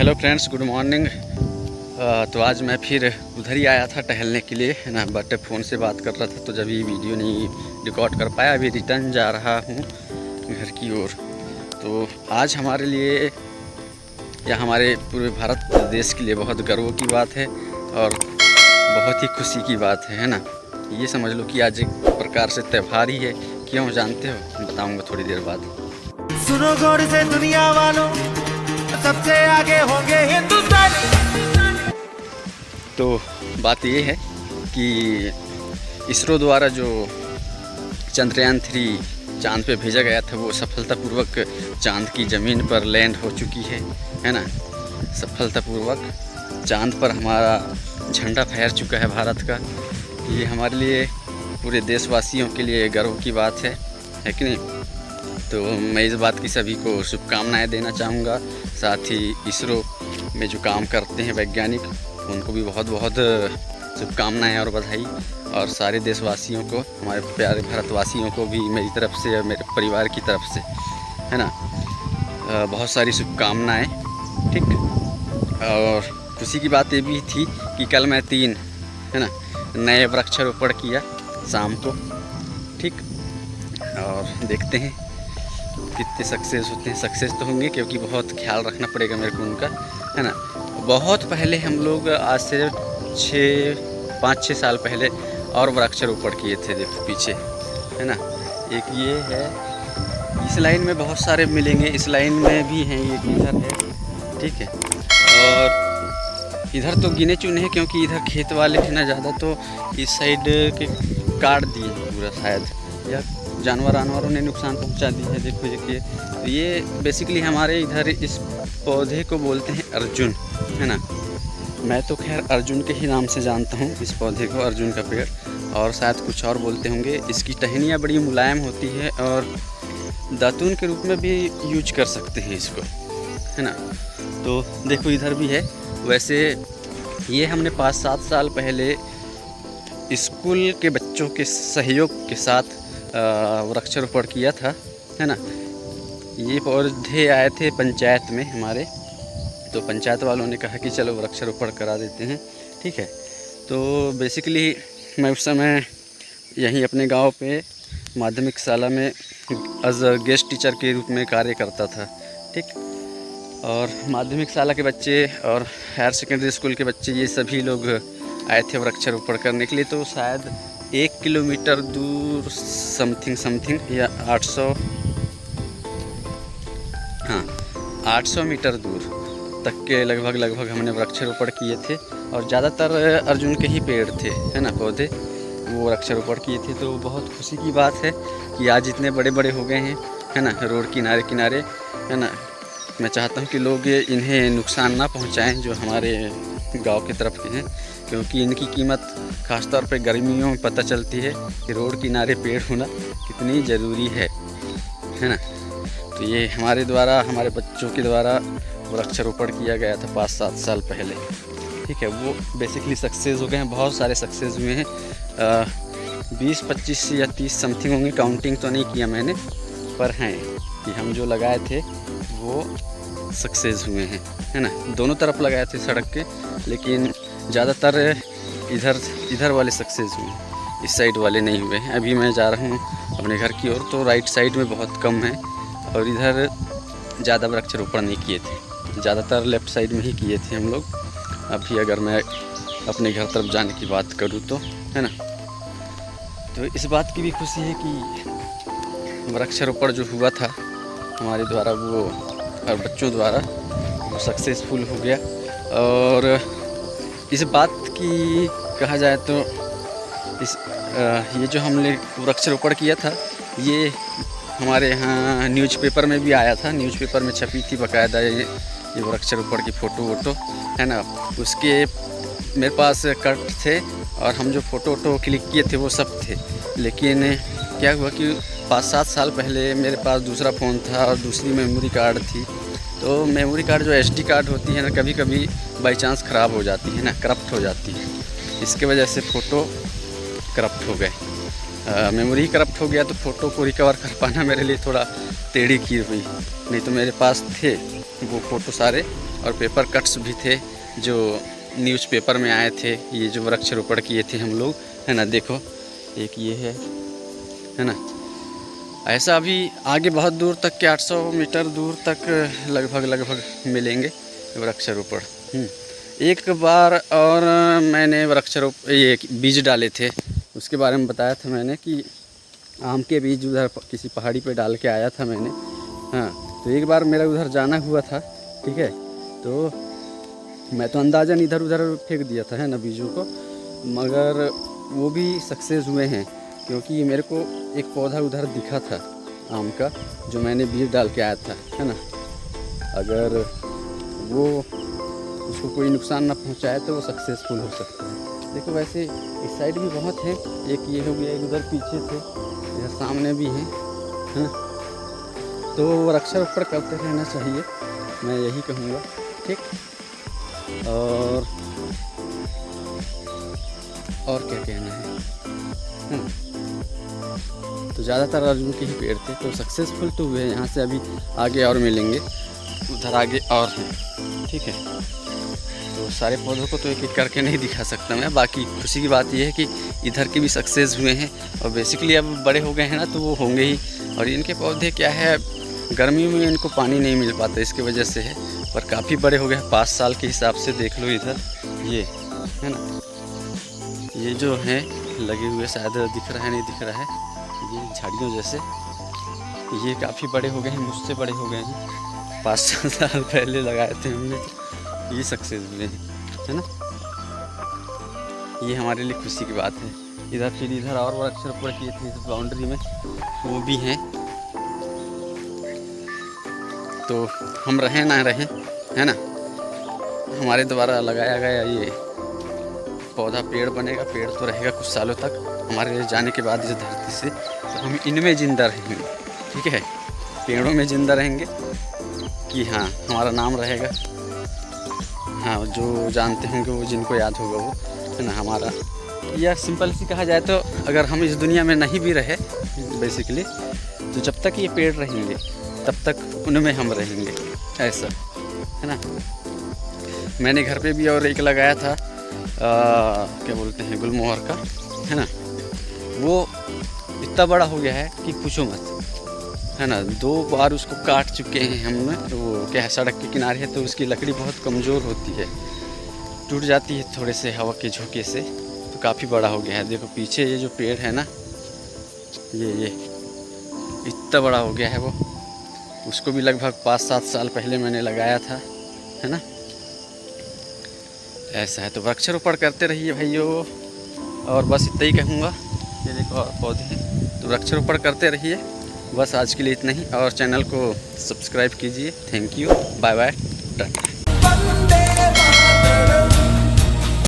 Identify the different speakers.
Speaker 1: Hello friends, good morning. तो आज मैं फिर उधर ही आया था टहलने के लिए, है ना, बट फ़ोन से बात कर रहा था तो जब ये वीडियो नहीं रिकॉर्ड कर पाया। अभी रिटर्न जा रहा हूँ घर की ओर। तो आज हमारे लिए या हमारे पूरे भारत देश के लिए बहुत गर्व की बात है और बहुत ही खुशी की बात है ना। ये समझ लो कि आज एक प्रकार से त्यौहार ही है। क्यों जानते हो? बताऊँगा थोड़ी देर बाद।
Speaker 2: सुनो गौर से दुनिया वालों, सबसे आगे होंगे हिंदुस्तान।
Speaker 1: तो बात ये है कि इसरो द्वारा जो चंद्रयान 3 चांद पे भेजा गया था वो सफलतापूर्वक चांद की ज़मीन पर लैंड हो चुकी है ना। सफलतापूर्वक चांद पर हमारा झंडा फहर चुका है भारत का। ये हमारे लिए, पूरे देशवासियों के लिए गर्व की बात है कि नहीं। तो मैं इस बात की सभी को शुभकामनाएं देना चाहूँगा। साथ ही इसरो में जो काम करते हैं वैज्ञानिक, उनको भी बहुत बहुत शुभकामनाएं और बधाई। और सारे देशवासियों को, हमारे प्यारे भारतवासियों को भी मेरी तरफ से और मेरे परिवार की तरफ से, है ना, बहुत सारी शुभकामनाएं। ठीक। और खुशी की बात ये भी थी कि कल मैं 3, है ना, नए वृक्षारोपण किया शाम को। ठीक। और देखते हैं कितने सक्सेस होते हैं। सक्सेस तो होंगे क्योंकि बहुत ख्याल रखना पड़ेगा मेरे को उनका, है ना। बहुत पहले हम लोग, आज से 5-6 साल पहले और वृक्षारोपण किए थे। देखो पीछे, है ना, एक ये है। इस लाइन में बहुत सारे मिलेंगे, इस लाइन में भी हैं, ये इधर है। ठीक है। और इधर तो गिने चुने हैं क्योंकि इधर खेत वाले हैं ना ज़्यादा, तो इस साइड के काट दिए पूरा शायद, या जानवरों ने नुकसान पहुंचा दी है। देखो ये बेसिकली हमारे इधर इस पौधे को बोलते हैं अर्जुन, है ना। मैं तो खैर अर्जुन के ही नाम से जानता हूँ इस पौधे को, अर्जुन का पेड़। और शायद कुछ और बोलते होंगे। इसकी टहनियाँ बड़ी मुलायम होती है और दातून के रूप में भी यूज कर सकते हैं इसको, है ना। तो देखो इधर भी है। वैसे ये हमने 5-7 साल पहले स्कूल के बच्चों के सहयोग के साथ वृक्षारोपण किया था, है ना। ये पौधे आए थे पंचायत में हमारे, तो पंचायत वालों ने कहा कि चलो वृक्षारोपण करा देते हैं। ठीक है। तो बेसिकली मैं उस समय यहीं अपने गांव पे माध्यमिक शाला में एज अ गेस्ट टीचर के रूप में कार्य करता था। ठीक। और माध्यमिक शाला के बच्चे और हायर सेकेंडरी स्कूल के बच्चे, ये सभी लोग आए थे वृक्षारोपण करने के लिए। तो शायद 1 किलोमीटर दूर समथिंग या 800 मीटर दूर तक के लगभग हमने वृक्षारोपण किए थे। और ज़्यादातर अर्जुन के ही पेड़ थे, है ना, पौधे, वो वृक्षारोपण किए थे। तो बहुत खुशी की बात है कि आज इतने बड़े बड़े हो गए हैं, है ना, रोड किनारे, है ना। मैं चाहता हूँ कि लोग इन्हें नुकसान ना पहुँचाएँ जो हमारे गांव की तरफ के हैं, क्योंकि इनकी कीमत ख़ासतौर पे गर्मियों में पता चलती है कि रोड किनारे पेड़ होना कितनी ज़रूरी है ना। तो ये हमारे द्वारा, हमारे बच्चों के द्वारा वृक्षारोपण किया गया था 5-7 साल पहले। ठीक है। वो बेसिकली सक्सेस हो गए हैं, बहुत सारे सक्सेस हुए हैं। 20-25 या 30 समथिंग होंगे, काउंटिंग तो नहीं किया मैंने, पर हैं कि हम जो लगाए थे वो सक्सेस हुए हैं, है ना। दोनों तरफ लगाए थे सड़क के, लेकिन ज़्यादातर इधर वाले सक्सेस हुए, इस साइड वाले नहीं हुए हैं। अभी मैं जा रहा हूँ अपने घर की ओर, तो राइट साइड में बहुत कम है और इधर ज़्यादा वृक्षारोपण नहीं किए थे, ज़्यादातर लेफ़्ट साइड में ही किए थे हम लोग। अभी अगर मैं अपने घर तरफ जाने की बात करूँ तो, है ना, तो इस बात की भी खुशी है कि वृक्षारोपण जो हुआ था हमारे द्वारा, वो और बच्चों द्वारा, वो सक्सेसफुल हो गया। और इस बात की कहा जाए तो ये जो हमने वृक्षारोपण किया था, ये हमारे यहाँ न्यूज़पेपर में भी आया था। न्यूज़पेपर में छपी थी बाकायदा ये वृक्षारोपण की फ़ोटो, है ना। उसके मेरे पास कट थे और हम जो फ़ोटो क्लिक किए थे वो सब थे। लेकिन क्या हुआ कि 5-7 साल पहले मेरे पास दूसरा फ़ोन था और दूसरी मेमोरी कार्ड थी। तो मेमोरी कार्ड जो SD कार्ड होती है ना, कभी कभी बाई चांस ख़राब हो जाती है ना, करप्ट हो जाती है। इसके वजह से फ़ोटो करप्ट हो गए। मेमोरी करप्ट हो गया तो फ़ोटो को रिकवर कर पाना मेरे लिए थोड़ा टेढ़ी खीर हुई। नहीं तो मेरे पास थे वो फ़ोटो सारे और पेपर कट्स भी थे जो न्यूज़पेपर में आए थे, ये जो वृक्षारोपण किए थे हम लोग, है ना। देखो एक ये है ना। ऐसा अभी आगे बहुत दूर तक के 800 मीटर दूर तक लगभग मिलेंगे वृक्षारोपण। एक बार और मैंने वृक्षारोपण ये बीज डाले थे, उसके बारे में बताया था मैंने कि आम के बीज उधर किसी पहाड़ी पे डाल के आया था मैंने। हाँ, तो एक बार मेरा उधर जाना हुआ था, ठीक है। तो मैं तो अंदाज़न इधर उधर फेंक दिया था, है ना, बीजों को, मगर वो भी सक्सेस हुए हैं, क्योंकि मेरे को एक पौधा उधर दिखा था आम का जो मैंने बीज डाल के आया था, है ना। अगर वो उसको कोई नुकसान ना पहुंचाए तो वो सक्सेसफुल हो सकता है। देखो वैसे इस साइड भी बहुत है, एक ये हो गया, एक उधर पीछे थे, इधर सामने भी हैं, है ना। तो वृक्षारोपण करते रहना चाहिए, मैं यही कहूँगा, ठीक। और क्या कहना है। तो ज़्यादातर अर्जुन के ही पेड़ थे, तो सक्सेसफुल तो हुए। यहाँ से अभी आगे और मिलेंगे, उधर आगे और हैं, ठीक है। तो सारे पौधों को तो एक एक करके नहीं दिखा सकता मैं। बाकी खुशी की बात यह है कि इधर के भी सक्सेस हुए हैं, और बेसिकली अब बड़े हो गए हैं ना, तो वो होंगे ही। और इनके पौधे क्या है, गर्मियों में इनको पानी नहीं मिल पाता, इसकी वजह से है, पर काफ़ी बड़े हो गए, 5 साल के हिसाब से देख लो इधर, ये है ना। ये जो हैं लगे हुए, शायद दिख रहा है नहीं दिख रहा है, ये झाड़ियों जैसे, ये काफ़ी बड़े हो गए हैं, मुझसे बड़े हो गए हैं। 5 साल पहले लगाए थे हमने, ये सक्सेस हुए हैं, है ना। ये हमारे लिए खुशी की बात है। इधर फिर इधर और वृक्षारोपण किए थे इस बाउंड्री में, वो भी हैं। तो हम रहें ना रहें, है ना, हमारे द्वारा लगाया गया ये पौधा पेड़ बनेगा, पेड़ तो रहेगा कुछ सालों तक हमारे जाने के बाद इस धरती से। तो हम इनमें ज़िंदा रहेंगे, ठीक है, पेड़ों में ज़िंदा रहेंगे कि हाँ हमारा नाम रहेगा। हाँ, जो जानते होंगे वो, जिनको याद होगा वो, है ना, हमारा। या सिंपल सी कहा जाए तो अगर हम इस दुनिया में नहीं भी रहे बेसिकली, तो जब तक ये पेड़ रहेंगे तब तक उनमें हम रहेंगे, ऐसा, है ना। मैंने घर पे भी और एक लगाया था, क्या बोलते हैं, गुलमोहर का, है ना। वो इतना बड़ा हो गया है कि पूछो मत, है ना। 2 बार उसको काट चुके हैं हमने। तो वो क्या है, सड़क के किनारे है, तो उसकी लकड़ी बहुत कमज़ोर होती है, टूट जाती है थोड़े से हवा के झोंके से। तो काफ़ी बड़ा हो गया है। देखो पीछे ये जो पेड़ है ना, ये इतना बड़ा हो गया है वो। उसको भी लगभग 5-7 साल पहले मैंने लगाया था, है ना। ऐसा है, तो वृक्षारोपण करते रहिए भाइयों। और बस इतना ही कहूँगा। ये देखो और पौधे हैं, तो वृक्षारोपण करते रहिए। बस आज के लिए इतना ही, और चैनल को सब्सक्राइब कीजिए। Thank you, bye bye, Tata.